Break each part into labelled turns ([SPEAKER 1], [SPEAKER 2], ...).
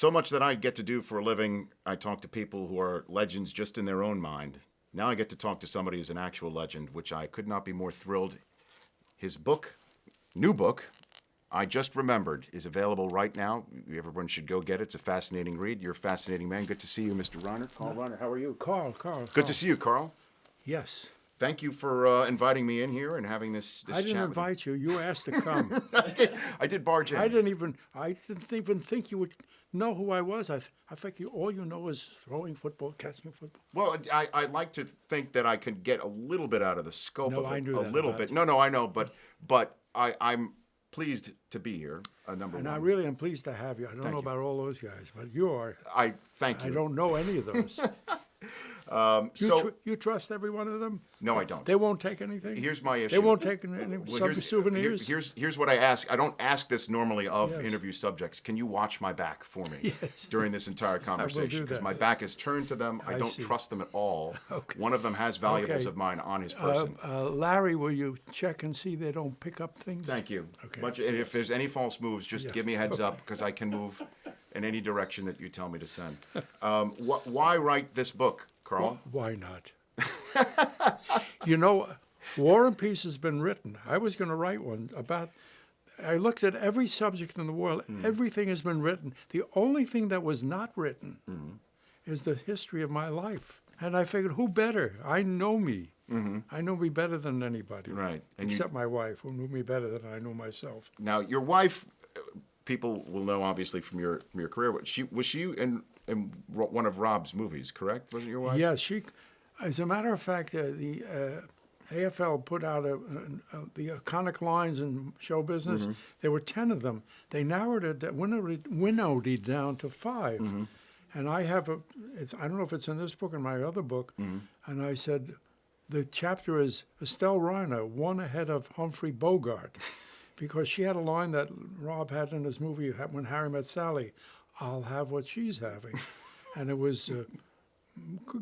[SPEAKER 1] So much that I get to do for a living. I talk to people who are legends just in their own mind. Now I get to talk to somebody who's an actual legend, which I could not be more thrilled. His book, new book, I Just Remembered, is available right now. Everyone should go get it. It's a fascinating read. You're a fascinating man. Good to see you, Mr. Reiner. Carl Reiner, how are you?
[SPEAKER 2] Carl.
[SPEAKER 1] Good to see you, Carl.
[SPEAKER 2] Yes.
[SPEAKER 1] Thank you for inviting me in here and having this
[SPEAKER 2] I
[SPEAKER 1] chat.
[SPEAKER 2] didn't invite you. You asked to come.
[SPEAKER 1] I did barge in.
[SPEAKER 2] I didn't even think you would know who I was. I think all you know is throwing football, catching football.
[SPEAKER 1] Well, I like to think that I could get a little bit out of the scope of it.
[SPEAKER 2] I knew
[SPEAKER 1] a
[SPEAKER 2] that
[SPEAKER 1] little
[SPEAKER 2] about
[SPEAKER 1] bit.
[SPEAKER 2] you.
[SPEAKER 1] No, I know, but I'm pleased to be here. Number
[SPEAKER 2] And
[SPEAKER 1] one.
[SPEAKER 2] I really am pleased to have you. I don't know
[SPEAKER 1] you.
[SPEAKER 2] about all those guys, but you are.
[SPEAKER 1] I thank you.
[SPEAKER 2] I don't know any of those. You trust every one of them?
[SPEAKER 1] No, I don't.
[SPEAKER 2] They won't take anything?
[SPEAKER 1] Here's my issue.
[SPEAKER 2] They won't take any souvenirs?
[SPEAKER 1] Here's what I ask. I don't ask this normally of interview subjects. Can you watch my back for me during this entire conversation? Because my back is turned to them. I don't trust them at all.
[SPEAKER 2] Okay.
[SPEAKER 1] One of them has valuables of mine on his person.
[SPEAKER 2] Larry, will you check and see they don't pick up things?
[SPEAKER 1] Thank you.
[SPEAKER 2] Okay.
[SPEAKER 1] And if there's any false moves, just give me a heads up, because I can move in any direction that you tell me to send. Why write this book, Carl?
[SPEAKER 2] Why not? You know, War and Peace has been written. I was going to write one about. I looked at every subject in the world. Everything has been written. The only thing that was not written is the history of my life. And I figured, who better? I know me. I know me better than anybody.
[SPEAKER 1] Right. And
[SPEAKER 2] except my wife, who knew me better than I knew myself.
[SPEAKER 1] Now, your wife, people will know obviously from your career. Was she in one of Rob's movies? Correct? Wasn't your wife?
[SPEAKER 2] Yes, she. As a matter of fact, the AFL put out the iconic lines in show business. There were 10 of them. They narrowed it, winnowed it down to 5. And I have I don't know if it's in this book or my other book. And I said, the chapter is Estelle Reiner, one ahead of Humphrey Bogart, because she had a line that Rob had in his movie When Harry Met Sally, "I'll have what she's having," and it was.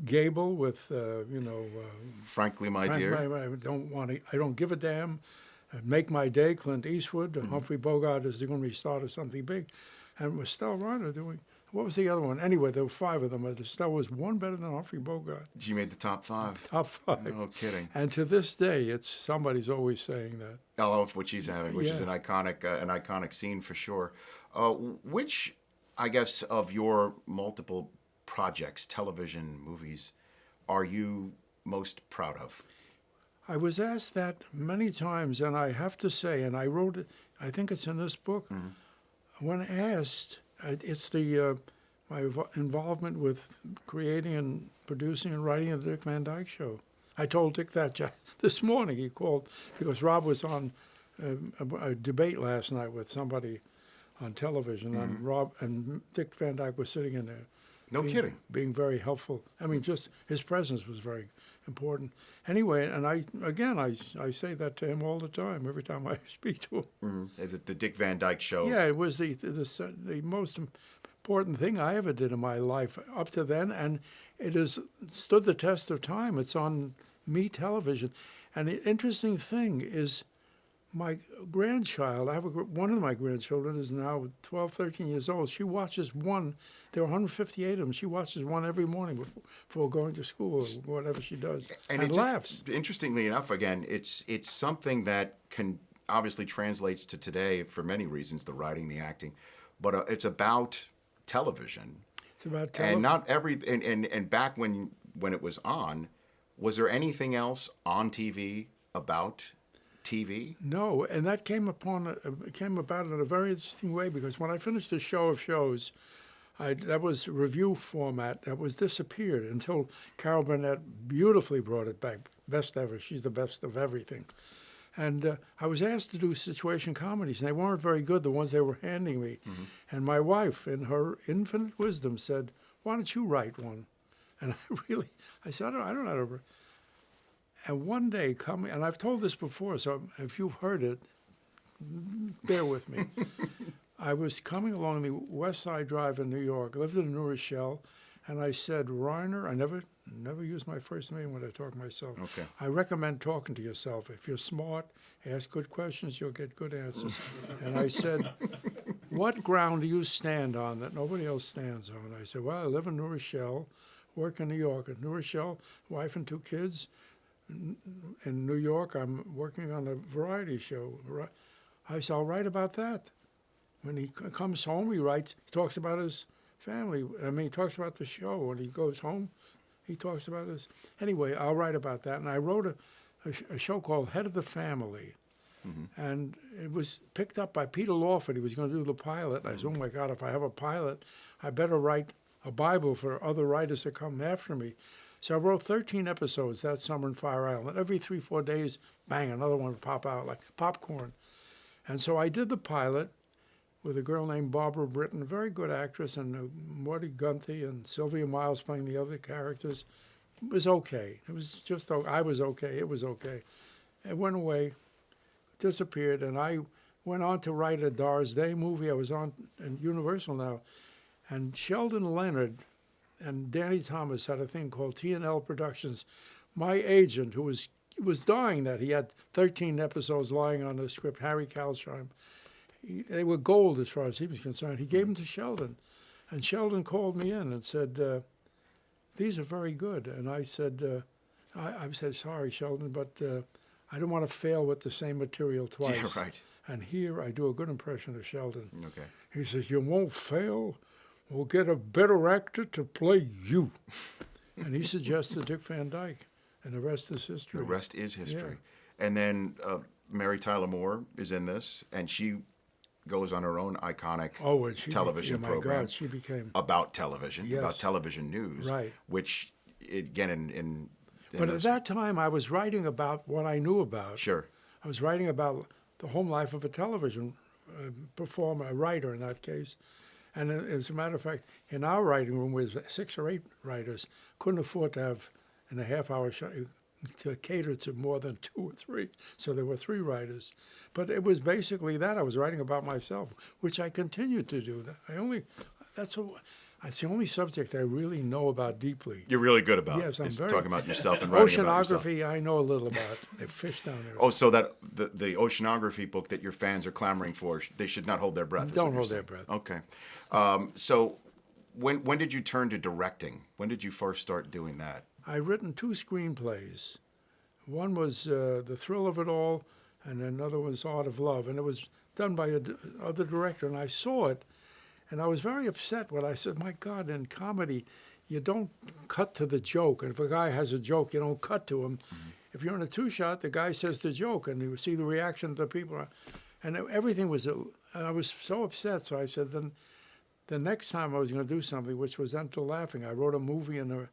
[SPEAKER 2] Gable with,
[SPEAKER 1] Frankly, my dear.
[SPEAKER 2] I don't give a damn. Make My Day, Clint Eastwood. Humphrey Bogart is going to be star of something big. And Estelle Reiner doing, what was the other one? Anyway, there were 5 of them. But Estelle was one better than Humphrey Bogart.
[SPEAKER 1] She made the top 5.
[SPEAKER 2] Top 5.
[SPEAKER 1] No kidding.
[SPEAKER 2] And to this day, somebody's always saying that.
[SPEAKER 1] I love what she's having, which is an iconic scene for sure. Which, I guess, of your multiple projects, television, movies, are you most proud of?
[SPEAKER 2] I was asked that many times, and I have to say, and I wrote it, I think it's in this book. When asked, it's my involvement with creating and producing and writing the Dick Van Dyke Show. I told Dick that this morning. He called because Rob was on a debate last night with somebody on television, and Rob and Dick Van Dyke was sitting in there.
[SPEAKER 1] No kidding.
[SPEAKER 2] Being very helpful. I mean, just his presence was very important. Anyway, and I say that to him all the time, every time I speak to him.
[SPEAKER 1] Is it the Dick Van Dyke Show?
[SPEAKER 2] Yeah, it was the most important thing I ever did in my life up to then, and it has stood the test of time. It's on Me Television. And the interesting thing is my grandchild, one of my grandchildren is now 12, 13 years old. She watches one. There are 158 of them. She watches one every morning before going to school or whatever she does, and laughs.
[SPEAKER 1] Interestingly enough, again, it's something that can obviously translates to today for many reasons, the writing, the acting, but it's about television.
[SPEAKER 2] It's about television.
[SPEAKER 1] And not and back when it was on, was there anything else on TV about TV?
[SPEAKER 2] No, and that came about in a very interesting way, because when I finished the show of shows, that was review format that was disappeared until Carol Burnett beautifully brought it back. Best ever. She's the best of everything. And I was asked to do situation comedies, and they weren't very good, the ones they were handing me. And my wife, in her infinite wisdom, said, "Why don't you write one?" And I said, I don't know how to. And one day, and I've told this before, so if you've heard it, bear with me. I was coming along the West Side Drive in New York, lived in New Rochelle, and I said, Reiner, I never use my first name when I talk to myself.
[SPEAKER 1] Okay.
[SPEAKER 2] I recommend talking to yourself. If you're smart, ask good questions, you'll get good answers. And I said, what ground do you stand on that nobody else stands on? I said, well, I live in New Rochelle, work in New York. In New Rochelle, wife and 2 kids. In New York, I'm working on a variety show. I said, I'll write about that. When he comes home, he talks about his family. He talks about the show. When he goes home, he talks about his... Anyway, I'll write about that. And I wrote a show called Head of the Family. Mm-hmm. And it was picked up by Peter Lawford. He was going to do the pilot. And I said, oh, my God, if I have a pilot, I better write a Bible for other writers to come after me. So I wrote 13 episodes that summer in Fire Island. Every 3-4 days, bang, another one would pop out like popcorn. And so I did the pilot with a girl named Barbara Britton, a very good actress, and Morty Gunthy and Sylvia Miles playing the other characters. It was okay. It was just, I was okay. It was okay. It went away, disappeared, and I went on to write a Doris Day movie. I was on in Universal now. And Sheldon Leonard and Danny Thomas had a thing called T&L Productions. My agent, who was dying that, he had 13 episodes lying on the script, Harry Kalsheim. They were gold as far as he was concerned. He gave them to Sheldon. And Sheldon called me in and said, these are very good. And I said, I said, sorry, Sheldon, but I don't want to fail with the same material twice.
[SPEAKER 1] Yeah, right.
[SPEAKER 2] And here I do a good impression of Sheldon.
[SPEAKER 1] Okay.
[SPEAKER 2] He says, you won't fail. We'll get a better actor to play you. And he suggested Dick Van Dyke. And the rest is history.
[SPEAKER 1] The rest is history.
[SPEAKER 2] Yeah.
[SPEAKER 1] And then Mary Tyler Moore is in this, and she goes on her own iconic television program.
[SPEAKER 2] God, she became
[SPEAKER 1] about television,
[SPEAKER 2] yes.
[SPEAKER 1] about television news,
[SPEAKER 2] right?
[SPEAKER 1] Which, again, in
[SPEAKER 2] but at that time, I was writing about what I knew about.
[SPEAKER 1] Sure.
[SPEAKER 2] I was writing about the home life of a television performer, a writer in that case. And as a matter of fact, in our writing room, with 6 or 8 writers, couldn't afford to have in a half-hour show to cater to more than 2 or 3. So there were 3 writers. But it was basically that. I was writing about myself, which I continued to do. That's the only subject I really know about deeply.
[SPEAKER 1] You're really good about.
[SPEAKER 2] Yes, I'm very.
[SPEAKER 1] Talking about yourself and writing about yourself.
[SPEAKER 2] Oceanography, I know a little about. They fish down there.
[SPEAKER 1] Oh, so that the oceanography book that your fans are clamoring for, they should not hold their breath.
[SPEAKER 2] Don't hold their breath.
[SPEAKER 1] Okay. So when did you turn to directing? When did you first start doing that?
[SPEAKER 2] I'd written 2 screenplays. One was The Thrill of It All, and another was Art of Love. And it was done by another director, and I saw it, and I was very upset when I said, my God, in comedy, you don't cut to the joke. And if a guy has a joke, you don't cut to him. Mm-hmm. If you're in a 2-shot, the guy says the joke, and you see the reaction of the people. And everything was, and I was so upset, so I said, then the next time I was going to do something, which was Enter Laughing, I wrote a movie and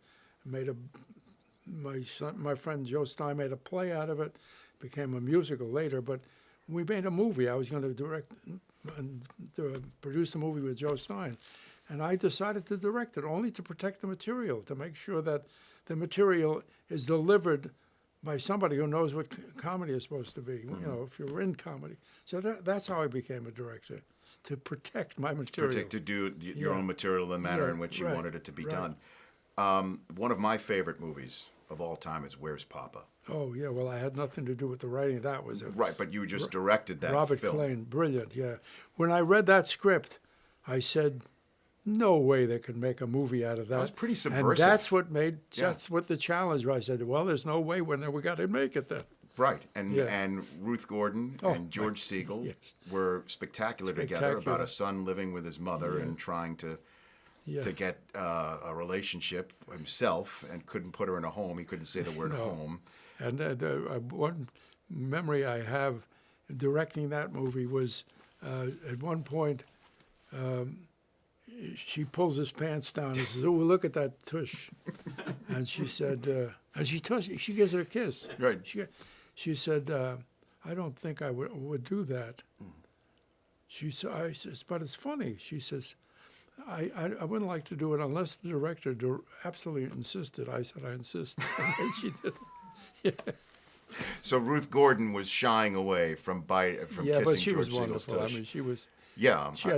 [SPEAKER 2] my friend Joe Stein made a play out of it, became a musical later, but we made a movie. I was going to direct and produce a movie with Joe Stein. And I decided to direct it only to protect the material, to make sure that the material is delivered by somebody who knows what comedy is supposed to be, mm-hmm. You know, if you're in comedy. So that's how I became a director, to protect my material.
[SPEAKER 1] To do your own material in the manner in which you wanted it to be done. One of my favorite movies of all time is Where's Papa?
[SPEAKER 2] Oh, yeah. Well, I had nothing to do with the writing. That was it.
[SPEAKER 1] Right, but you just directed that
[SPEAKER 2] Robert
[SPEAKER 1] film.
[SPEAKER 2] Klein, brilliant, yeah. When I read that script, I said, no way they could make a movie out of that.
[SPEAKER 1] That was pretty subversive.
[SPEAKER 2] And that's what the challenge was. I said, well, there's no way we got to make it then.
[SPEAKER 1] Right, and Ruth Gordon and George Siegel were spectacular together about a son living with his mother and trying to get a relationship himself, and couldn't put her in a home. He couldn't say the word home.
[SPEAKER 2] And one memory I have directing that movie was at one point she pulls his pants down and says, "Oh, look at that tush," and she said, and she gives her a kiss.
[SPEAKER 1] Right.
[SPEAKER 2] She said, "I don't think I would do that." I says, "But it's funny." She says, I wouldn't like to do it unless the director absolutely insisted. I said, I insist. And she did. Yeah.
[SPEAKER 1] So Ruth Gordon was shying away from kissing
[SPEAKER 2] but she
[SPEAKER 1] George
[SPEAKER 2] was wonderful.
[SPEAKER 1] Siegel's tush.
[SPEAKER 2] I mean, she was.
[SPEAKER 1] Yeah.
[SPEAKER 2] She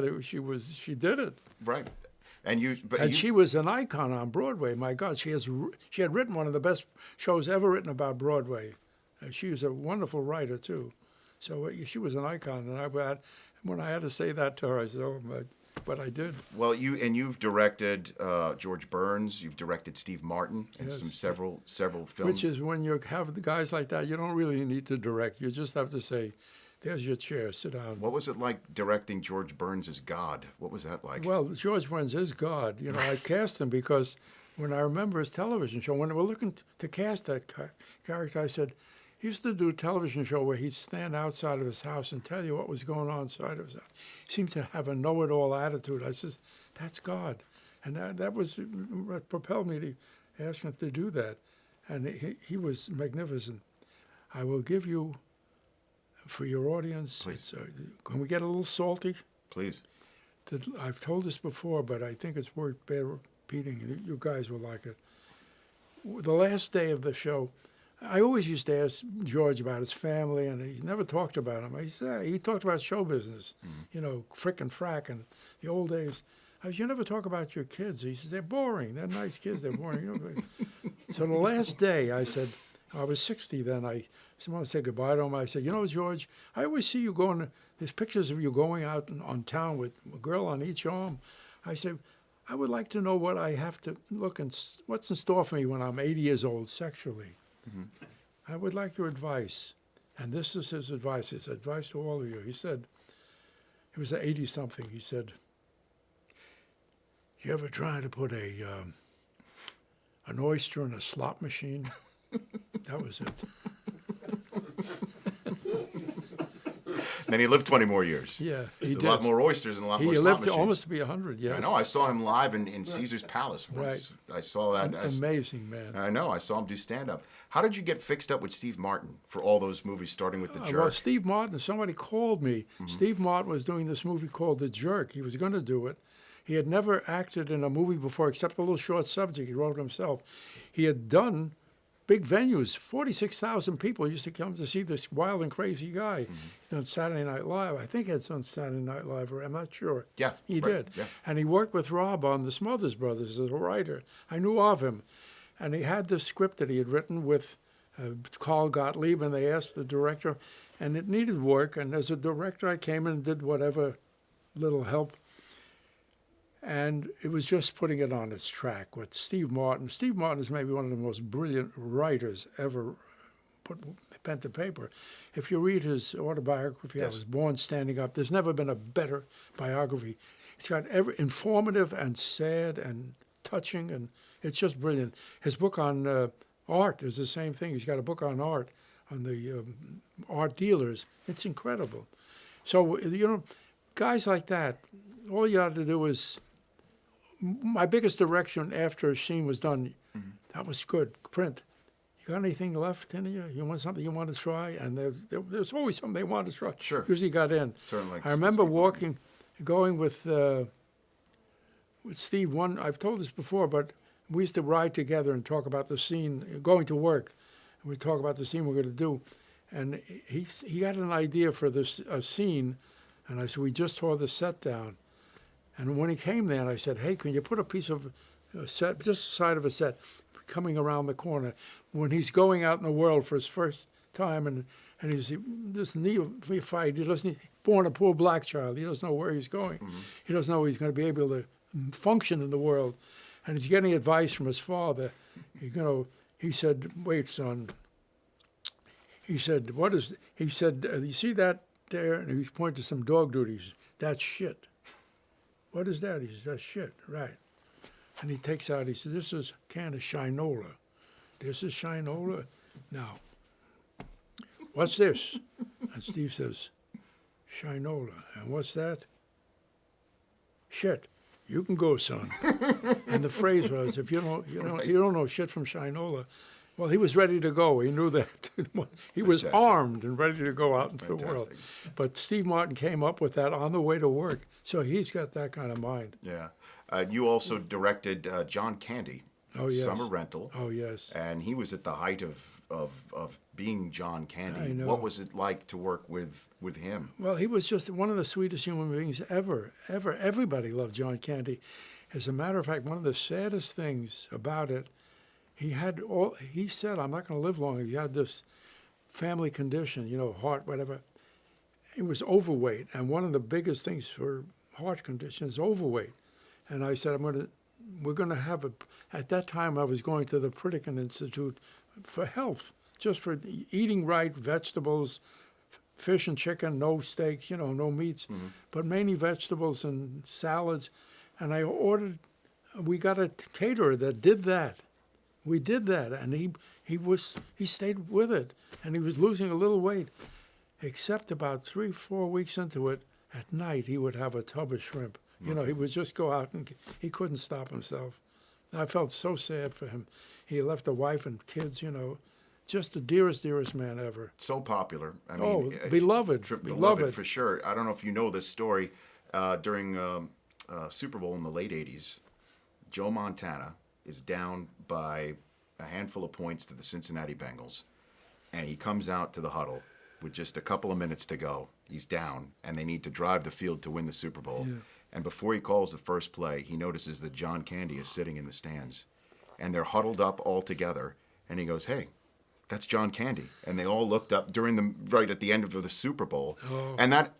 [SPEAKER 2] did it.
[SPEAKER 1] Right.
[SPEAKER 2] She was an icon on Broadway. My God, she had written one of the best shows ever written about Broadway. She was a wonderful writer too. So she was an icon, When I had to say that to her, I said, "Oh, but I did."
[SPEAKER 1] Well, you've directed George Burns. You've directed Steve Martin in
[SPEAKER 2] Yes.
[SPEAKER 1] several films.
[SPEAKER 2] Which is when you have the guys like that, you don't really need to direct. You just have to say, "There's your chair, sit down."
[SPEAKER 1] What was it like directing George Burns as God? What was that like?
[SPEAKER 2] Well, George Burns is God. I cast him because when I remember his television show, when they were looking to cast that character, I said, he used to do a television show where he'd stand outside of his house and tell you what was going on inside of his house. He seemed to have a know-it-all attitude. I said, that's God. And that was what propelled me to ask him to do that. And he was magnificent. I will give you, for your audience,
[SPEAKER 1] Please.
[SPEAKER 2] Can we get a little salty?
[SPEAKER 1] Please.
[SPEAKER 2] I've told this before, but I think it's worth repeating. You guys will like it. The last day of the show, I always used to ask George about his family, and he never talked about him. He talked about show business, frick and frack and the old days. I said, you never talk about your kids. He says, they're boring. They're nice kids. They're boring. So the last day, I said, I was 60 then. I want to say goodbye to him. I said, George, I always see you going, there's pictures of you going out on town with a girl on each arm. I said, I would like to know what I have to look and what's in store for me when I'm 80 years old sexually. I would like your advice. And this is his advice. His advice to all of you. He said, he was 80-something. He said, you ever try to put an oyster in a slot machine? That was it.
[SPEAKER 1] Then he lived 20 more years.
[SPEAKER 2] Yeah, he did.
[SPEAKER 1] A lot more oysters and a lot more
[SPEAKER 2] He
[SPEAKER 1] slot
[SPEAKER 2] lived
[SPEAKER 1] machines.
[SPEAKER 2] almost to be 100, yes.
[SPEAKER 1] I know. I saw him live in Caesar's Palace once.
[SPEAKER 2] Right.
[SPEAKER 1] I saw that.
[SPEAKER 2] Amazing, man.
[SPEAKER 1] I know. I saw him do stand-up. How did you get fixed up with Steve Martin for all those movies, starting with The Jerk?
[SPEAKER 2] Well, Steve Martin, somebody called me. Steve Martin was doing this movie called The Jerk. He was going to do it. He had never acted in a movie before except a little short subject. He wrote it himself. He had done big venues. 46,000 people used to come to see this wild and crazy guy. He'd done Saturday Night Live. I think it's on Saturday Night Live, or I'm not sure.
[SPEAKER 1] Yeah,
[SPEAKER 2] He
[SPEAKER 1] right,
[SPEAKER 2] did.
[SPEAKER 1] yeah.
[SPEAKER 2] And he worked with Rob on The Smothers Brothers as a writer. I knew of him. And he had this script that he had written with Carl Gottlieb, and they asked the director, and it needed work. And as a director, I came in and did whatever little help. And it was just putting it on its track with Steve Martin. Steve Martin is maybe one of the most brilliant writers ever put pen to paper. If you read his autobiography,
[SPEAKER 1] Yes.
[SPEAKER 2] I Was Born Standing Up, there's never been a better biography. It's got informative and sad and touching, and it's just brilliant. His book on art is the same thing. He's got a book on art, on the art dealers. It's incredible. So, guys like that, all you have to do is, my biggest direction after Sheen was done, that was good, print. You got anything left in you? You want something you want to try? And there's always something they want to try.
[SPEAKER 1] Sure.
[SPEAKER 2] Usually got in.
[SPEAKER 1] Certainly.
[SPEAKER 2] I remember going with Steve. I've told this before, but we used to ride together and talk about the scene, going to work. And we'd talk about the scene we're going to do. And he had an idea for this scene, and I said, we just tore the set down. And when he came there, and I said, hey, can you put a piece of set, just the side of a set, coming around the corner, when he's going out in the world for his first time, and he's this neophyte, born a poor black child, he doesn't know where he's going. He doesn't know he's going to be able to function in the world. And he's getting advice from his father. He said, wait, son. He said, you see that there? And he pointed to some dog duties. That's shit. What is that? He says, that's shit, right. And he takes out, he says, this is a can of Shinola. This is Shinola. Now, what's this? And Steve says, Shinola. And what's that? Shit. You can go, son. And the phrase was, if you don't know shit from Shinola, well, he was ready to go. He knew that. He was armed and ready to go out into the world. But Steve Martin came up with that on the way to work. So he's got that kind of mind.
[SPEAKER 1] Yeah. You also directed John Candy,
[SPEAKER 2] Oh, yes.
[SPEAKER 1] Summer Rental.
[SPEAKER 2] Oh, yes.
[SPEAKER 1] And he was at the height of being John Candy.
[SPEAKER 2] I know.
[SPEAKER 1] What was it like to work with him?
[SPEAKER 2] Well, he was just one of the sweetest human beings ever. Everybody loved John Candy. As a matter of fact, one of the saddest things about it, he said, I'm not going to live long. He had this family condition, heart, whatever. he was overweight, and one of the biggest things for heart condition is overweight. And I said, we're going to have a, at that time I was going to the Pritikin Institute for health, just for eating right, vegetables, fish and chicken, no steaks, no meats, but mainly vegetables and salads. And we got a caterer that did that. We did that, and he stayed with it, and he was losing a little weight, except about 3-4 weeks into it, at night he would have a tub of shrimp. He would just go out and he couldn't stop himself. I felt so sad for him. He left a wife and kids, just the dearest man ever.
[SPEAKER 1] So popular. I mean,
[SPEAKER 2] beloved
[SPEAKER 1] for sure. I don't know if you know this story. During Super Bowl in the late 80s, Joe Montana is down by a handful of points to the Cincinnati Bengals, and he comes out to the huddle with just a couple of minutes to go. He's down, and they need to drive the field to win the Super Bowl. Yeah. And before he calls the first play, he notices that John Candy is sitting in the stands, and they're huddled up all together, and he goes, "Hey, that's John Candy." And they all looked up right at the end of the Super Bowl. Oh. And that,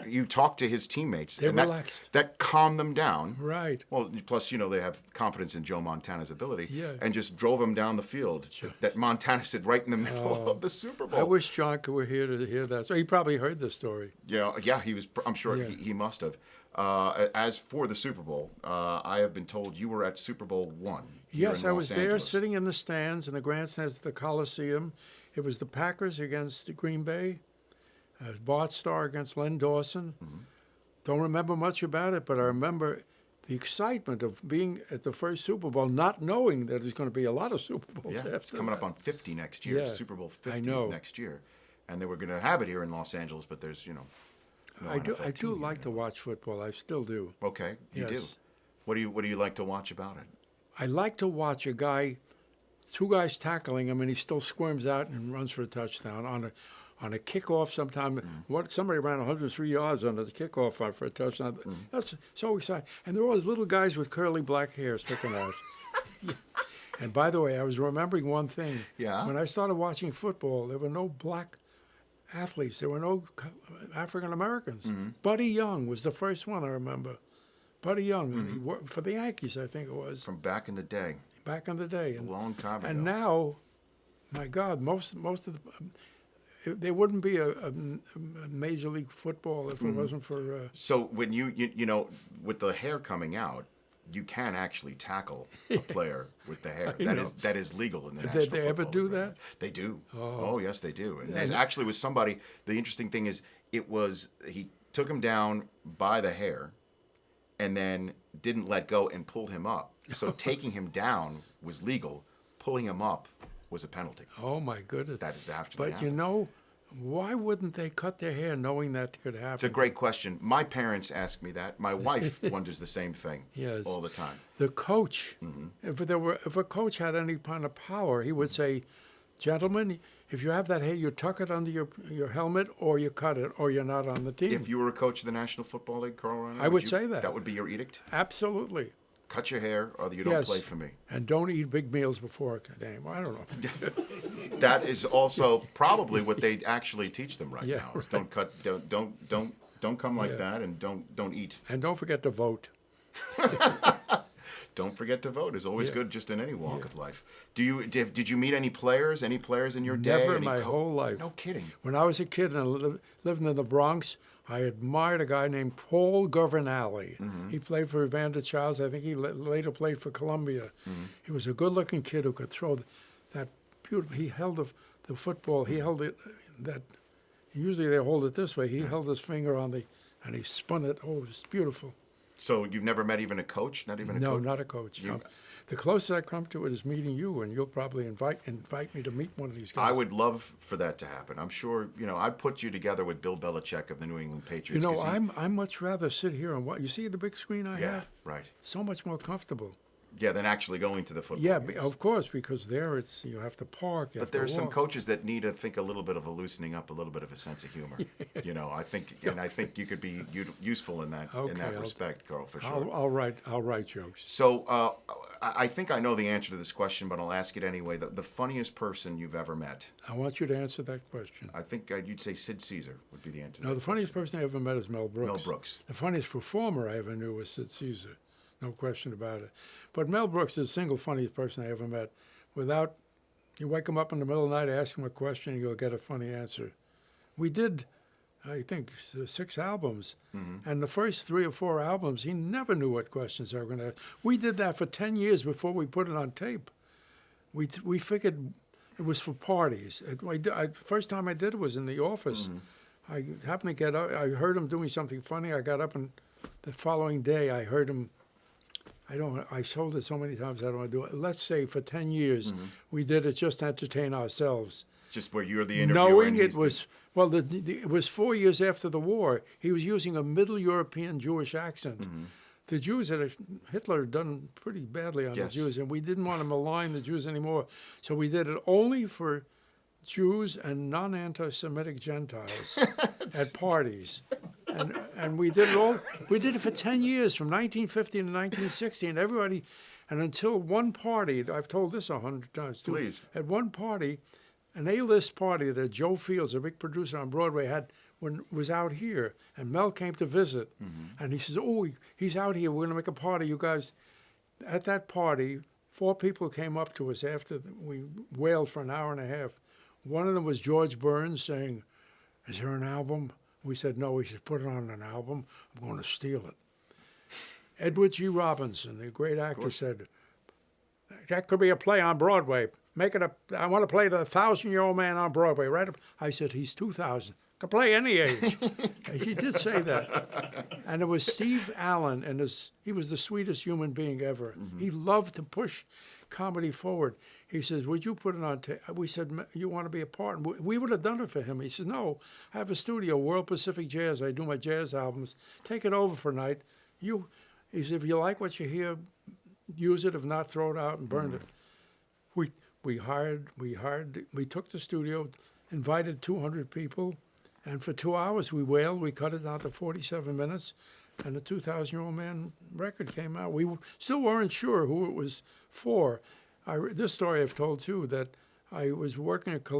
[SPEAKER 1] you talk to his teammates.
[SPEAKER 2] They relaxed.
[SPEAKER 1] That calmed them down.
[SPEAKER 2] Right.
[SPEAKER 1] Well, plus, they have confidence in Joe Montana's ability.
[SPEAKER 2] Yeah.
[SPEAKER 1] And just drove him down the field. Sure. That Montana sit right in the middle of the Super Bowl.
[SPEAKER 2] I wish John were here to hear that. So he probably heard the story.
[SPEAKER 1] Yeah, he was. I'm sure he must have. As for the Super Bowl, I have been told you were at Super Bowl I.
[SPEAKER 2] Yes, I was there sitting in the stands, in the grandstands at the Coliseum. It was the Packers against Green Bay, Bart Starr against Len Dawson. Mm-hmm. Don't remember much about it, but I remember the excitement of being at the first Super Bowl, not knowing that there's going to be a lot of Super Bowls after
[SPEAKER 1] it's coming up on 50 next year. Yeah, Super Bowl 50 is next year. And they were going to have it here in Los Angeles, but there's, no
[SPEAKER 2] I do like to watch football. I still do.
[SPEAKER 1] Okay, you do. What do you like to watch about it?
[SPEAKER 2] I like to watch a guy, two guys tackling him, and he still squirms out and runs for a touchdown on a kickoff. Sometime somebody ran 103 yards on the kickoff for a touchdown. That's so exciting. And there were all those little guys with curly black hair sticking out. And by the way, I was remembering one thing.
[SPEAKER 1] Yeah.
[SPEAKER 2] When I started watching football, there were no black athletes. There were no African Americans. Mm-hmm. Buddy Young was the first one I remember. Buddy Young, and he worked for the Yankees, I think it was.
[SPEAKER 1] From back in the day.
[SPEAKER 2] Back in the day.
[SPEAKER 1] A long time ago.
[SPEAKER 2] And now, my God, most of there wouldn't be a Major League Football if it wasn't for...
[SPEAKER 1] So when you with the hair coming out, you can actually tackle a player with the hair. That is legal in the National Football League.
[SPEAKER 2] They ever do that?
[SPEAKER 1] They do. Oh, yes, they do. And there actually was somebody, the interesting thing is, he took him down by the hair and then didn't let go and pulled him up. So taking him down was legal. Pulling him up was a penalty.
[SPEAKER 2] Oh, my goodness.
[SPEAKER 1] That is after
[SPEAKER 2] But why wouldn't they cut their hair knowing that could happen?
[SPEAKER 1] It's a great question. My parents ask me that. My wife wonders the same thing all the time.
[SPEAKER 2] The coach, if a coach had any kind of power, he would say, "Gentlemen, if you have that hair, you tuck it under your helmet, or you cut it, or you're not on the team."
[SPEAKER 1] If you were a coach of the National Football League, Carl Reiner,
[SPEAKER 2] I would say that.
[SPEAKER 1] That would be your edict?
[SPEAKER 2] Absolutely.
[SPEAKER 1] Cut your hair, or you don't play for me.
[SPEAKER 2] And don't eat big meals before a game. I don't know.
[SPEAKER 1] That is also probably what they actually teach them now. Is
[SPEAKER 2] right.
[SPEAKER 1] Don't cut. Don't come like that, and don't eat.
[SPEAKER 2] And don't forget to vote.
[SPEAKER 1] Don't forget to vote is always good, just in any walk of life. Did you meet any players? Any players in your day?
[SPEAKER 2] Never in my whole life.
[SPEAKER 1] No kidding.
[SPEAKER 2] When I was a kid and living in the Bronx, I admired a guy named Paul Governale. Mm-hmm. He played for Evander Childs. I think he later played for Columbia. Mm-hmm. He was a good-looking kid who could throw that beautiful. He held the football. He held it that. Usually they hold it this way. He held his finger on and he spun it. Oh, it was beautiful.
[SPEAKER 1] So you've never met even a coach? Not even a coach?
[SPEAKER 2] No, not a coach. No. The closest I come to it is meeting you, and you'll probably invite me to meet one of these guys.
[SPEAKER 1] I would love for that to happen. I'm sure, I put you together with Bill Belichick of the New England Patriots.
[SPEAKER 2] I'd much rather sit here and watch. You see the big screen I have?
[SPEAKER 1] Yeah, right.
[SPEAKER 2] So much more comfortable.
[SPEAKER 1] Yeah, than actually going to the football
[SPEAKER 2] Yeah,
[SPEAKER 1] games.
[SPEAKER 2] of course, because there it's you have to park. You
[SPEAKER 1] But
[SPEAKER 2] have to
[SPEAKER 1] there are some
[SPEAKER 2] walk.
[SPEAKER 1] coaches that need, I think, a little bit of a loosening up, a little bit of a sense of humor. I think, and I think you could be useful in that
[SPEAKER 2] Okay,
[SPEAKER 1] respect, Carl, for sure.
[SPEAKER 2] I'll write jokes.
[SPEAKER 1] So I think I know the answer to this question, but I'll ask it anyway. The funniest person you've ever met?
[SPEAKER 2] I want you to answer that question.
[SPEAKER 1] I think you'd say Sid Caesar would be the answer.
[SPEAKER 2] No, the funniest person I ever met is Mel Brooks.
[SPEAKER 1] Mel Brooks.
[SPEAKER 2] The funniest performer I ever knew was Sid Caesar. No question about it. But Mel Brooks is the single funniest person I ever met. Without, you wake him up in the middle of the night, ask him a question, you'll get a funny answer. We did, I think, 6 albums. Mm-hmm. And the first 3 or 4 albums, he never knew what questions they were going to ask. We did that for 10 years before we put it on tape. We figured it was for parties. First time I did it was in the office. Mm-hmm. I happened to get up, I heard him doing something funny. I got up, and the following day I heard him. I sold it so many times I don't want to do it. Let's say for 10 years we did it just to entertain ourselves.
[SPEAKER 1] Just where you're the interviewer.
[SPEAKER 2] Knowing it was, it was 4 years after the war. He was using a Middle European Jewish accent. Mm-hmm. The Jews Hitler had done pretty badly on the Jews, and we didn't want to malign the Jews anymore. So we did it only for Jews and non-anti-Semitic Gentiles at parties. And we did it all. We did it for 10 years, from 1950 to 1960, and everybody, and until one party. I've told this 100 times too.
[SPEAKER 1] Please.
[SPEAKER 2] At one party, an A-list party that Joe Fields, a big producer on Broadway, was out here, and Mel came to visit, and he says, "Oh, he's out here. We're going to make a party, you guys." At that party, 4 people came up to us after we wailed for an hour and a half. One of them was George Burns saying, "Is there an album?" We said, "No." He said, "Put it on an album. I'm going to steal it." Edward G. Robinson, the great actor, said, "That could be a play on Broadway. Make it I want to play the 1,000-year-old man on Broadway." Right? I said, "He's 2,000. Could play any age." He did say that. And it was Steve Allen, and he was the sweetest human being ever. Mm-hmm. He loved to push comedy forward. He says, "Would you put it on tape?" We said, "You want to be a part?" And we would have done it for him. He says, "No, I have a studio, World Pacific Jazz. I do my jazz albums. Take it over for a night. He said, if you like what you hear, use it. If not, throw it out and burn it." We took the studio, invited 200 people, and for 2 hours we wailed. We cut it down to 47 minutes, and the 2,000-year-old man record came out. We still weren't sure who it was for. This story I've told too, that I was working at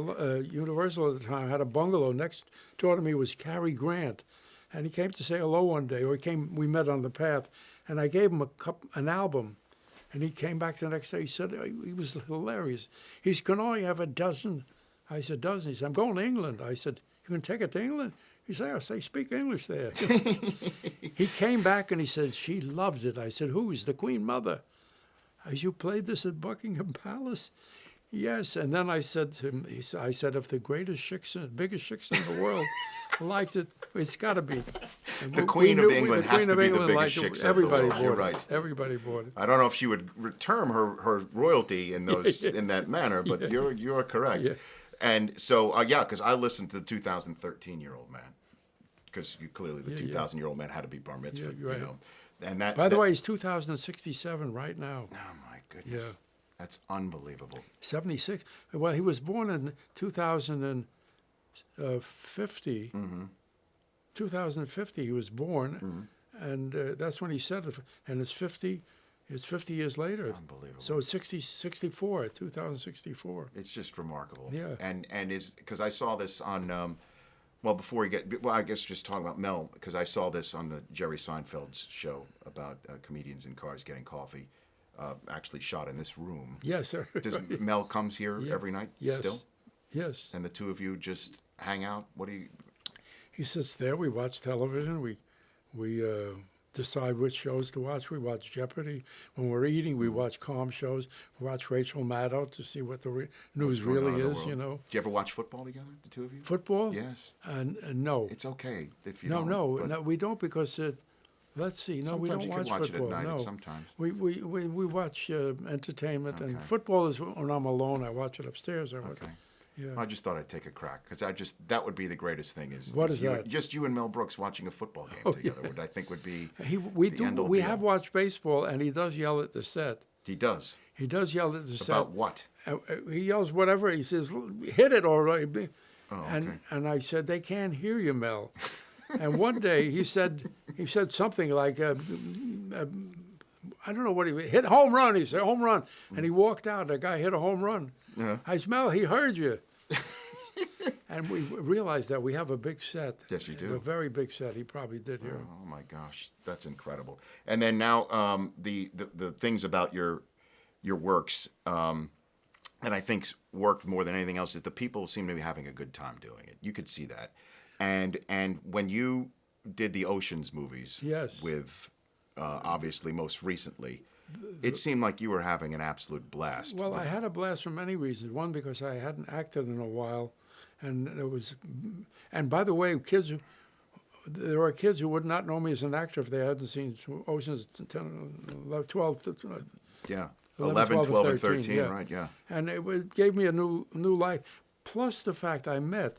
[SPEAKER 2] Universal at the time. I had a bungalow. Next door to me was Cary Grant, and he came to say hello one day, or we met on the path, and I gave him an album, and he came back the next day. He said, he was hilarious. He said, "Can I have a dozen?" I said, "Dozen?" He said, "I'm going to England." I said, "You can take it to England?" He said, "Yes, they speak English there." He came back and he said, "She loved it." I said, "Who's the Queen Mother?" "As you played this at Buckingham Palace?" "Yes." And then I said to him, I said, "If the biggest chicks in the world liked it, it's got to be."
[SPEAKER 1] The Queen of England has to be the biggest chicks of the world. You're right.
[SPEAKER 2] Everybody bought it.
[SPEAKER 1] I don't know if she would return her royalty in in that manner, but you're correct. Yeah. And so, because I listened to the 2013-year-old man, because clearly the 2,000-year-old man had to be bar mitzvah,
[SPEAKER 2] right.
[SPEAKER 1] And
[SPEAKER 2] By the way, he's 2067 right now.
[SPEAKER 1] Oh my goodness, that's unbelievable.
[SPEAKER 2] 76. Well, he was born in 2050. Mm-hmm. 2050 he was born, and that's when he said it. And it's 50. It's 50 years later.
[SPEAKER 1] Unbelievable.
[SPEAKER 2] So it's 2064.
[SPEAKER 1] It's just remarkable.
[SPEAKER 2] Yeah.
[SPEAKER 1] And is because I saw this on. I guess just talking about Mel, because I saw this on the Jerry Seinfeld's show about comedians in cars getting coffee, actually shot in this room.
[SPEAKER 2] Yes, sir.
[SPEAKER 1] Does Mel comes here every night still?
[SPEAKER 2] Yes.
[SPEAKER 1] And the two of you just hang out? What do you...
[SPEAKER 2] He sits there, we watch television, we decide which shows to watch. We watch Jeopardy. When we're eating, we watch calm shows. We watch Rachel Maddow to see what the news really is,
[SPEAKER 1] Do you ever watch football together, the two of you?
[SPEAKER 2] Football?
[SPEAKER 1] Yes.
[SPEAKER 2] No.
[SPEAKER 1] It's okay if you
[SPEAKER 2] don't.
[SPEAKER 1] No,
[SPEAKER 2] we don't, because let's see. No, we don't watch football.
[SPEAKER 1] Sometimes you can watch it at night. Sometimes.
[SPEAKER 2] We watch entertainment,
[SPEAKER 1] okay.
[SPEAKER 2] And football is when I'm alone. I watch it upstairs.
[SPEAKER 1] Okay.
[SPEAKER 2] Yeah.
[SPEAKER 1] I just thought I'd take a crack, because that would be the greatest thing.
[SPEAKER 2] What is that?
[SPEAKER 1] Just you and Mel Brooks watching a football game together. I think would be
[SPEAKER 2] We have watched baseball, and he does yell at the set.
[SPEAKER 1] He does.
[SPEAKER 2] He does yell at the set.
[SPEAKER 1] About what?
[SPEAKER 2] He yells whatever. He says, "Hit it, all right."
[SPEAKER 1] Oh, okay.
[SPEAKER 2] And I said, "They can't hear you, Mel." And one day he said something like, I don't know what he hit home run. He said home run, and he walked out. The guy hit a home run.
[SPEAKER 1] Yeah.
[SPEAKER 2] I said, "Mel, he heard you." And we realized that we have a big set.
[SPEAKER 1] Yes, you do.
[SPEAKER 2] A very big set. He probably did hear him.
[SPEAKER 1] Oh my gosh, that's incredible. And then now the things about your works that I think worked more than anything else is the people seem to be having a good time doing it. You could see that. And when you did the Oceans movies,
[SPEAKER 2] Yes.
[SPEAKER 1] with obviously most recently, it seemed like you were having an absolute blast.
[SPEAKER 2] Well, I had a blast for many reasons. One, because I hadn't acted in a while, and it was. And by the way, there were kids who would not know me as an actor if they hadn't seen Oceans 10, 12,
[SPEAKER 1] Yeah,
[SPEAKER 2] 11, 12,
[SPEAKER 1] and 13,
[SPEAKER 2] yeah.
[SPEAKER 1] right? Yeah.
[SPEAKER 2] And gave me a new life. Plus the fact I met.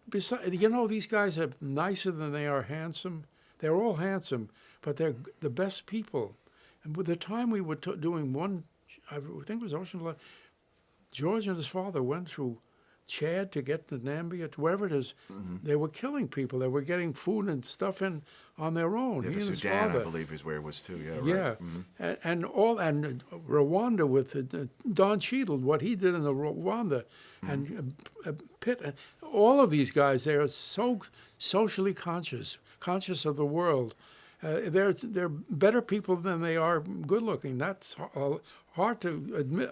[SPEAKER 2] Besides, these guys are nicer than they are handsome. They're all handsome, but they're the best people. And by the time we were doing one, I think it was Ocean 11, George and his father went through Chad to get to Nambia, to wherever it is.
[SPEAKER 1] Mm-hmm.
[SPEAKER 2] They were killing people. They were getting food and stuff in on their own.
[SPEAKER 1] Yeah,
[SPEAKER 2] He
[SPEAKER 1] the
[SPEAKER 2] and his
[SPEAKER 1] Sudan,
[SPEAKER 2] father.
[SPEAKER 1] I believe, is where it was too. Yeah, right.
[SPEAKER 2] Yeah, and Rwanda with Don Cheadle, what he did in the Rwanda, and Pitt, and all of these guys, they are so socially conscious of the world. They're better people than they are good looking. That's hard to admit,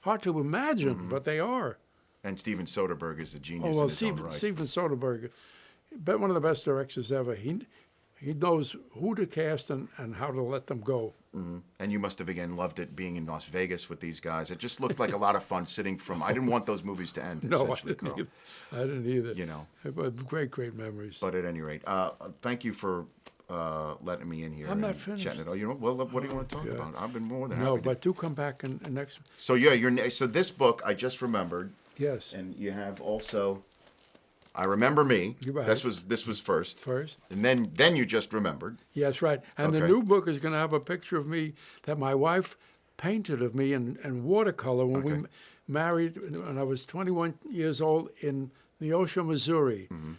[SPEAKER 2] hard to imagine, but they are.
[SPEAKER 1] And Steven Soderbergh is a genius.
[SPEAKER 2] Oh well,
[SPEAKER 1] in his own right.
[SPEAKER 2] Steven Soderbergh, but one of the best directors ever. He knows who to cast and how to let them go.
[SPEAKER 1] Mm-hmm. And you must have again loved it being in Las Vegas with these guys. It just looked like a lot of fun sitting from. I didn't want those movies to end.
[SPEAKER 2] No, I
[SPEAKER 1] essentially,
[SPEAKER 2] didn't
[SPEAKER 1] Carl.
[SPEAKER 2] either. I didn't either.
[SPEAKER 1] You know.
[SPEAKER 2] But great memories.
[SPEAKER 1] But at any rate, thank you for letting me in here.
[SPEAKER 2] I'm not
[SPEAKER 1] and
[SPEAKER 2] finished.
[SPEAKER 1] chatting it. Oh, well, what do you want to talk
[SPEAKER 2] Yeah.
[SPEAKER 1] about? I've been more than
[SPEAKER 2] No,
[SPEAKER 1] happy.
[SPEAKER 2] but do come back in next.
[SPEAKER 1] So yeah, so this book I just remembered,
[SPEAKER 2] Yes.
[SPEAKER 1] and you have also. I remember me.
[SPEAKER 2] You're right.
[SPEAKER 1] This was first.
[SPEAKER 2] First.
[SPEAKER 1] And then you just remembered.
[SPEAKER 2] Yes, right. And the
[SPEAKER 1] Okay.
[SPEAKER 2] new book is going to have a picture of me that my wife painted of me in watercolor when we
[SPEAKER 1] Okay.
[SPEAKER 2] married when I was 21 years old in Neosho, Missouri.
[SPEAKER 1] Mm-hmm.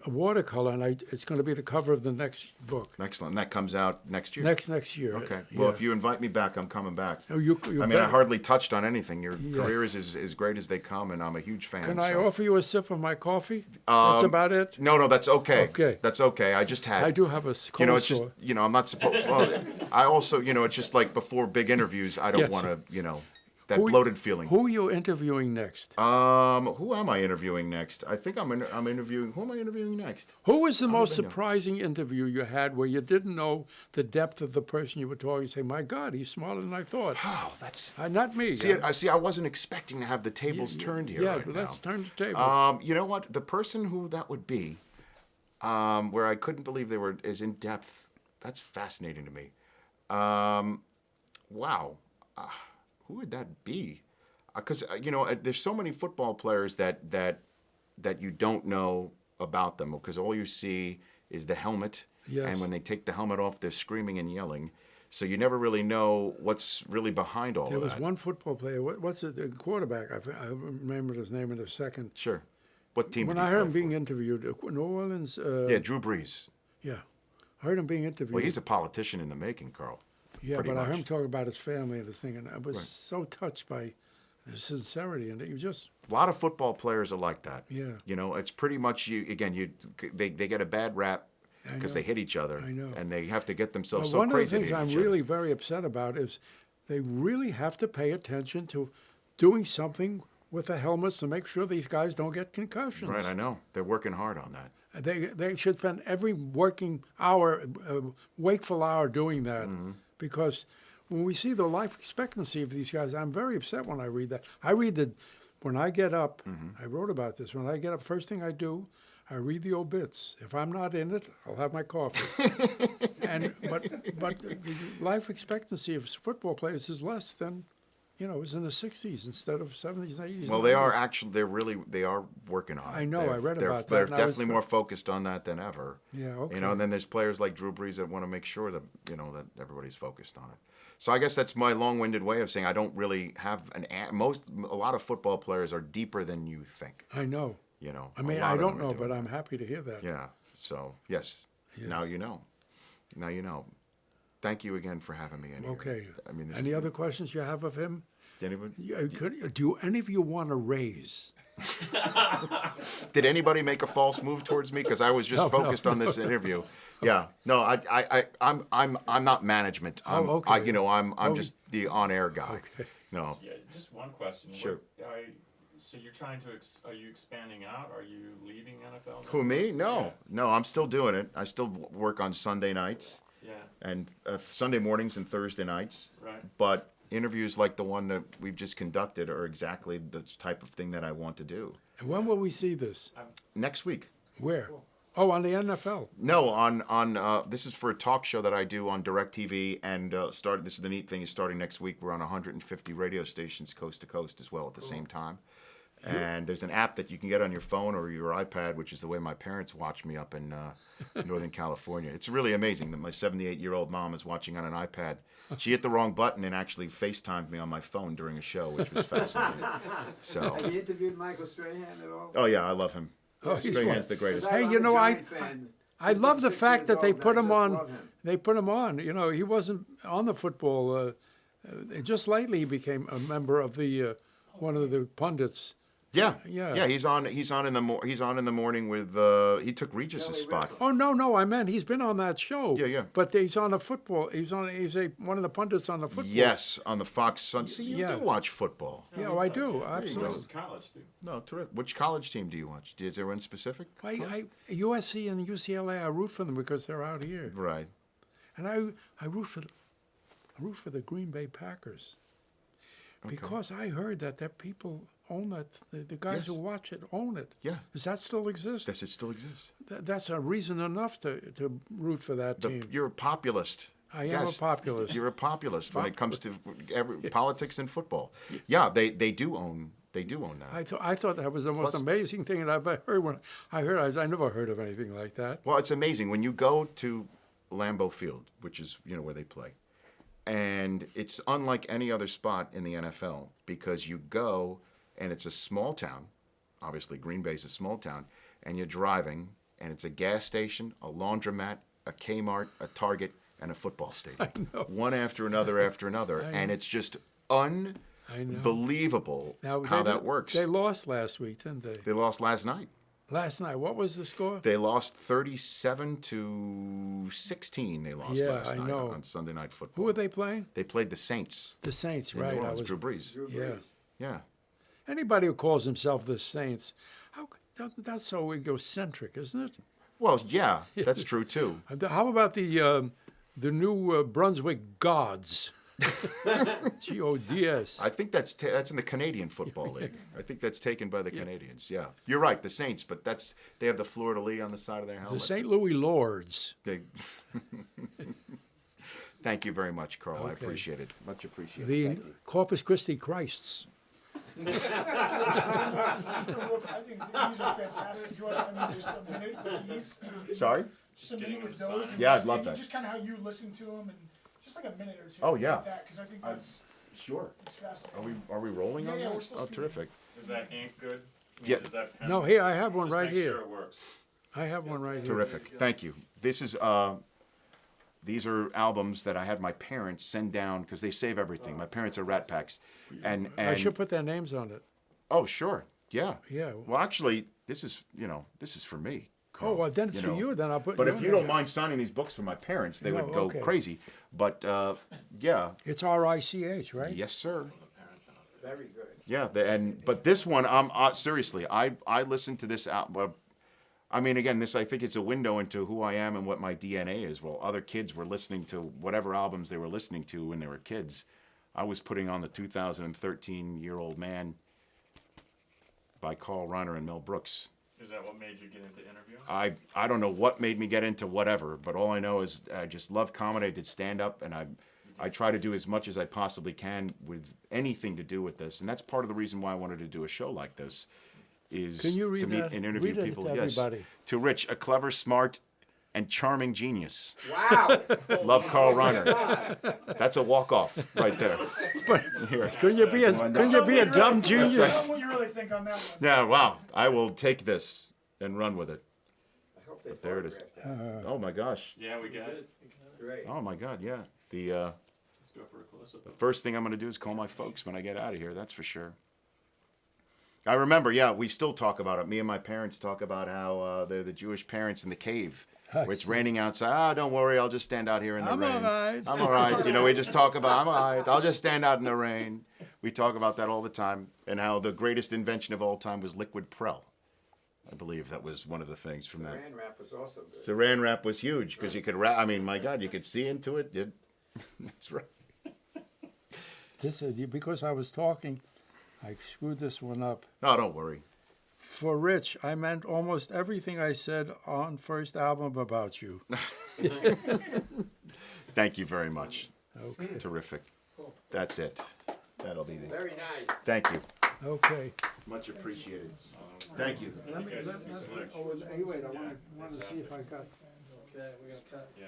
[SPEAKER 2] A watercolor, and it's going to be the cover of the next book.
[SPEAKER 1] Excellent. That comes out next year.
[SPEAKER 2] Next year.
[SPEAKER 1] Okay.
[SPEAKER 2] Yeah.
[SPEAKER 1] Well, if you invite me back, I'm coming back.
[SPEAKER 2] Oh, you
[SPEAKER 1] I mean,
[SPEAKER 2] bet.
[SPEAKER 1] I hardly touched on anything. Your
[SPEAKER 2] Yeah.
[SPEAKER 1] career is as great as they come, and I'm a huge fan.
[SPEAKER 2] Can I
[SPEAKER 1] so.
[SPEAKER 2] offer you a sip of my coffee? That's about it.
[SPEAKER 1] No, that's okay.
[SPEAKER 2] Okay.
[SPEAKER 1] That's okay. I just had.
[SPEAKER 2] I do have a cold
[SPEAKER 1] It's just,
[SPEAKER 2] sore.
[SPEAKER 1] I'm not supposed. Well, I also, it's just like before big interviews, I don't
[SPEAKER 2] Yes.
[SPEAKER 1] want to, that bloated feeling.
[SPEAKER 2] Who are you interviewing next?
[SPEAKER 1] Who am I interviewing next? I think I'm interviewing. Who am I interviewing next?
[SPEAKER 2] Who was the most
[SPEAKER 1] even know.
[SPEAKER 2] surprising interview you had where you didn't know the depth of the person you were talking? You say, "My God, he's smarter than I thought."
[SPEAKER 1] Oh, that's.
[SPEAKER 2] Not me.
[SPEAKER 1] See, I wasn't expecting to have the tables turned here.
[SPEAKER 2] Yeah,
[SPEAKER 1] right
[SPEAKER 2] let's
[SPEAKER 1] now.
[SPEAKER 2] turn the table.
[SPEAKER 1] You know what? The person who that would be, where I couldn't believe they were as in depth. That's fascinating to me. Wow, who would that be? Because there's so many football players that you don't know about them because all you see is the helmet,
[SPEAKER 2] Yes.
[SPEAKER 1] and when they take the helmet off, they're screaming and yelling. So you never really know what's really behind all
[SPEAKER 2] There
[SPEAKER 1] of
[SPEAKER 2] was
[SPEAKER 1] that.
[SPEAKER 2] one football player. What's it? The quarterback. I remember his name in a second.
[SPEAKER 1] Sure. What team?
[SPEAKER 2] When
[SPEAKER 1] did he
[SPEAKER 2] I heard
[SPEAKER 1] play
[SPEAKER 2] him being
[SPEAKER 1] for?
[SPEAKER 2] interviewed, New Orleans.
[SPEAKER 1] Yeah, Drew Brees.
[SPEAKER 2] Yeah, I heard him being interviewed.
[SPEAKER 1] Well, he's a politician in the making, Carl.
[SPEAKER 2] yeah,
[SPEAKER 1] pretty
[SPEAKER 2] but I heard him
[SPEAKER 1] much.
[SPEAKER 2] talk about his family and his thing, and I was
[SPEAKER 1] Right.
[SPEAKER 2] so touched by the sincerity, and he just
[SPEAKER 1] A lot of football players are like that.
[SPEAKER 2] Yeah.
[SPEAKER 1] It's pretty much they get a bad rap
[SPEAKER 2] I
[SPEAKER 1] because
[SPEAKER 2] know.
[SPEAKER 1] they hit each other.
[SPEAKER 2] I know.
[SPEAKER 1] And they have to get themselves
[SPEAKER 2] Well,
[SPEAKER 1] so
[SPEAKER 2] one of the
[SPEAKER 1] crazy
[SPEAKER 2] things
[SPEAKER 1] to hit
[SPEAKER 2] I'm
[SPEAKER 1] each
[SPEAKER 2] really very upset about is they really have to pay attention to doing something with the helmets to make sure these guys don't get concussions.
[SPEAKER 1] other. Right, I know. They're working hard on that.
[SPEAKER 2] They should spend every working hour, wakeful hour doing that,
[SPEAKER 1] Mm-hmm.
[SPEAKER 2] because when we see the life expectancy of these guys, I'm very upset when I read that. When I get up,
[SPEAKER 1] Mm-hmm.
[SPEAKER 2] I wrote about this. When I get up, first thing I do, I read the obits. If I'm not in it, I'll have my coffee. But the life expectancy of football players is less than You know, it was in the 60s instead of 70s, 80s.
[SPEAKER 1] Well,
[SPEAKER 2] and
[SPEAKER 1] they are
[SPEAKER 2] 90s.
[SPEAKER 1] actually, they are working on it.
[SPEAKER 2] I know, I read
[SPEAKER 1] they're,
[SPEAKER 2] about that,
[SPEAKER 1] They're
[SPEAKER 2] and I was
[SPEAKER 1] definitely more focused on that than ever.
[SPEAKER 2] Yeah, okay.
[SPEAKER 1] You know, and then there's players like Drew Brees that want to make sure that, you know, that everybody's focused on it. So I guess that's my long-winded way of saying I don't really have a lot of football players are deeper than you think.
[SPEAKER 2] I know.
[SPEAKER 1] You know,
[SPEAKER 2] I mean, I don't know, but I'm happy to hear that.
[SPEAKER 1] Yeah. So yes. Now you know. Now you know. Thank you again for having me in here.
[SPEAKER 2] Okay.
[SPEAKER 1] I mean,
[SPEAKER 2] Any other questions you have of him?
[SPEAKER 1] Anybody?
[SPEAKER 2] Do any of you want to raise?
[SPEAKER 1] Did anybody make a false move towards me? Because I was just focused on this interview. Yeah. No, I'm not management.
[SPEAKER 2] Okay.
[SPEAKER 1] I'm just the on-air guy.
[SPEAKER 2] Okay.
[SPEAKER 1] No.
[SPEAKER 3] Yeah, just one question.
[SPEAKER 1] Sure.
[SPEAKER 3] So you're trying to, are you expanding out? Are you leaving NFL?
[SPEAKER 1] Who, me? No.
[SPEAKER 3] Yeah.
[SPEAKER 1] No, I'm still doing it. I still work on Sunday nights
[SPEAKER 3] Yeah,
[SPEAKER 1] and Sunday mornings and Thursday nights.
[SPEAKER 3] right.
[SPEAKER 1] But interviews like the one that we've just conducted are exactly the type of thing that I want to do.
[SPEAKER 2] And when will we see this?
[SPEAKER 1] Next week.
[SPEAKER 2] Where? Oh, on the NFL.
[SPEAKER 1] No, on this is for a talk show that I do on DirecTV, and this is the neat thing is starting next week. We're on 150 radio stations coast to coast as well at the same time. And there's an app that you can get on your phone or your iPad, which is the way my parents watch me up in Northern California. It's really amazing that my 78-year-old mom is watching on an iPad. She hit the wrong button and actually FaceTimed me on my phone during a show, which was fascinating. So,
[SPEAKER 4] Have you interviewed Michael Strahan at all?
[SPEAKER 1] oh yeah, I love him.
[SPEAKER 2] Oh, he's
[SPEAKER 1] Strahan's
[SPEAKER 2] one.
[SPEAKER 1] the greatest.
[SPEAKER 2] Hey, you know, I love the fact that they put him on. They put him on. You know, he wasn't on the football. Just lately, he became a member of the one of the pundits.
[SPEAKER 1] Yeah,
[SPEAKER 2] Yeah.
[SPEAKER 1] yeah. He's on in the morning with. He took Regis's spot.
[SPEAKER 2] Oh no! I meant he's been on that show.
[SPEAKER 1] Yeah, yeah.
[SPEAKER 2] But he's on a football. He's one of the pundits on the football.
[SPEAKER 1] Yes, on the Fox Sun. See, you
[SPEAKER 2] Yeah.
[SPEAKER 1] do watch football.
[SPEAKER 2] Yeah, I do.
[SPEAKER 3] He
[SPEAKER 2] Absolutely.
[SPEAKER 3] goes to college too.
[SPEAKER 1] No, terrific. Which college team do you watch? Is there one specific?
[SPEAKER 2] USC and UCLA, I root for them because they're out here,
[SPEAKER 1] Right.
[SPEAKER 2] and I root for the Green Bay Packers because I heard that people own that. The guys
[SPEAKER 1] Yes.
[SPEAKER 2] who watch it own it.
[SPEAKER 1] Yeah.
[SPEAKER 2] Does that still exist?
[SPEAKER 1] Does it still exist?
[SPEAKER 2] That's a reason enough to root for that team.
[SPEAKER 1] You're a populist.
[SPEAKER 2] I am
[SPEAKER 1] Yes,
[SPEAKER 2] a populist.
[SPEAKER 1] You're a populist when it comes to politics and football. Yeah, they do own that.
[SPEAKER 2] I thought that was the most
[SPEAKER 1] Plus-
[SPEAKER 2] amazing thing that I've ever heard. When I never heard of anything like that.
[SPEAKER 1] Well, it's amazing when you go to Lambeau Field, which is where they play, and it's unlike any other spot in the NFL because you go and it's a small town. Obviously, Green Bay's a small town, and you're driving, and it's a gas station, a laundromat, a Kmart, a Target, and a football stadium. One after another after another, and it's just unbelievable how that works.
[SPEAKER 2] They lost last week, didn't they?
[SPEAKER 1] They lost last night.
[SPEAKER 2] Last night, what was the score?
[SPEAKER 1] They lost 37-16. They lost last night on Sunday Night Football.
[SPEAKER 2] Who were they playing?
[SPEAKER 1] They played the Saints.
[SPEAKER 2] The Saints,
[SPEAKER 1] In
[SPEAKER 2] right?
[SPEAKER 1] New Orleans, Drew Brees.
[SPEAKER 2] Yeah.
[SPEAKER 1] Yeah.
[SPEAKER 2] Anybody who calls himself the Saints, that's so egocentric, isn't it?
[SPEAKER 1] Well, yeah, that's true too.
[SPEAKER 2] How about the new Brunswick Gods? Gods.
[SPEAKER 1] I think that's in the Canadian Football League. I think that's taken by the Canadians. Yeah, you're right. The Saints, but they have the Fleur de Lis on the side of their helmet.
[SPEAKER 2] The St. Louis Lords.
[SPEAKER 1] Thank you very much, Carl. I
[SPEAKER 2] Okay.
[SPEAKER 1] appreciate it. Much appreciated.
[SPEAKER 2] The Corpus Christi Christs.
[SPEAKER 5] I think these are fantastic. You want, just a minute with these?
[SPEAKER 1] Sorry?
[SPEAKER 5] Just a minute with those? And
[SPEAKER 1] Yeah,
[SPEAKER 5] just,
[SPEAKER 1] I'd love
[SPEAKER 5] and
[SPEAKER 1] that.
[SPEAKER 5] Just kind of how you listen to them and just like a minute or two.
[SPEAKER 1] Oh, yeah.
[SPEAKER 5] Like that, because I think that's
[SPEAKER 1] Sure.
[SPEAKER 5] it's fascinating.
[SPEAKER 1] Are we rolling on
[SPEAKER 5] Yeah,
[SPEAKER 1] that?
[SPEAKER 5] we're supposed
[SPEAKER 1] Oh,
[SPEAKER 5] to be.
[SPEAKER 1] terrific.
[SPEAKER 3] Is that ink good?
[SPEAKER 1] Yeah.
[SPEAKER 3] Is that pen?
[SPEAKER 2] No, here, I have one
[SPEAKER 3] Just
[SPEAKER 2] right
[SPEAKER 3] make
[SPEAKER 2] here.
[SPEAKER 3] Sure it works.
[SPEAKER 2] I have one right here.
[SPEAKER 1] Terrific. Thank you. This is these are albums that I had my parents send down because they save everything. My parents are Rat Packs, and
[SPEAKER 2] I should put their names on it.
[SPEAKER 1] oh sure, yeah,
[SPEAKER 2] Yeah.
[SPEAKER 1] Well, actually, this is for me. Carl,
[SPEAKER 2] Oh, well, then it's for
[SPEAKER 1] know.
[SPEAKER 2] you. Then I'll put.
[SPEAKER 1] But
[SPEAKER 2] your
[SPEAKER 1] if you
[SPEAKER 2] name.
[SPEAKER 1] don't mind signing these books for my parents, they would
[SPEAKER 2] No,
[SPEAKER 1] go
[SPEAKER 2] okay.
[SPEAKER 1] crazy. But yeah,
[SPEAKER 2] It's RICH, right?
[SPEAKER 1] yes sir.
[SPEAKER 4] Very good.
[SPEAKER 1] Yeah, but this one, seriously, I listened to this album. I mean, again, I think it's a window into who I am and what my DNA is. Well, other kids were listening to whatever albums they were listening to when they were kids. I was putting on the 2013-year-old man by Carl Reiner and Mel Brooks.
[SPEAKER 3] Is that what made you get into interviewing?
[SPEAKER 1] I don't know what made me get into whatever, but all I know is I just love comedy. I did stand-up, and I try to do as much as I possibly can with anything to do with this, and that's part of the reason why I wanted to do a show like this. Is
[SPEAKER 2] Can you read
[SPEAKER 1] to meet
[SPEAKER 2] that?
[SPEAKER 1] and interview
[SPEAKER 2] Read it
[SPEAKER 1] people.
[SPEAKER 2] to
[SPEAKER 1] Yes,
[SPEAKER 2] everybody.
[SPEAKER 1] to Rich, a clever, smart, and charming genius.
[SPEAKER 4] Wow.
[SPEAKER 1] Love, Carl Reiner. That's a walk-off right there.
[SPEAKER 2] But
[SPEAKER 1] Here.
[SPEAKER 2] couldn't you be a dumb genius?
[SPEAKER 5] Tell them what you really think on that one.
[SPEAKER 1] Yeah, wow. I will take this and run with it.
[SPEAKER 4] I hope they
[SPEAKER 1] But there it is.
[SPEAKER 4] photographed
[SPEAKER 1] Oh my gosh.
[SPEAKER 3] Yeah, we got it.
[SPEAKER 4] that. Great.
[SPEAKER 1] Oh my God. Yeah. The
[SPEAKER 3] Let's go for a close-up.
[SPEAKER 1] first thing I'm going to do is call my folks when I get out of here. That's for sure. I remember. Yeah, we still talk about it. Me and my parents talk about how they're the Jewish parents in the cave. Where it's raining outside. Ah, don't worry. I'll just stand out here in the
[SPEAKER 2] I'm
[SPEAKER 1] rain.
[SPEAKER 2] all right.
[SPEAKER 1] I'm all right. You know, we just talk about, I'm all right. I'll just stand out in the rain. We talk about that all the time, and how the greatest invention of all time was liquid Prel. I believe that was one of the things from that.
[SPEAKER 4] Saran wrap was also good.
[SPEAKER 1] Saran wrap was huge because you could wrap. I mean, my God, you could see into it. That's right.
[SPEAKER 2] This is because I was talking, I screwed this one up.
[SPEAKER 1] No, don't worry.
[SPEAKER 2] For Rich, I meant almost everything I said on first album about you.
[SPEAKER 1] Thank you very much.
[SPEAKER 2] Okay.
[SPEAKER 1] Terrific. That's it. That'll be the.
[SPEAKER 4] Very nice.
[SPEAKER 1] Thank you.
[SPEAKER 2] Okay.
[SPEAKER 1] Much appreciated. Thank you.
[SPEAKER 2] Let me,
[SPEAKER 3] You guys are too slick.
[SPEAKER 2] oh, wait, I want to see if I got.
[SPEAKER 3] Yeah.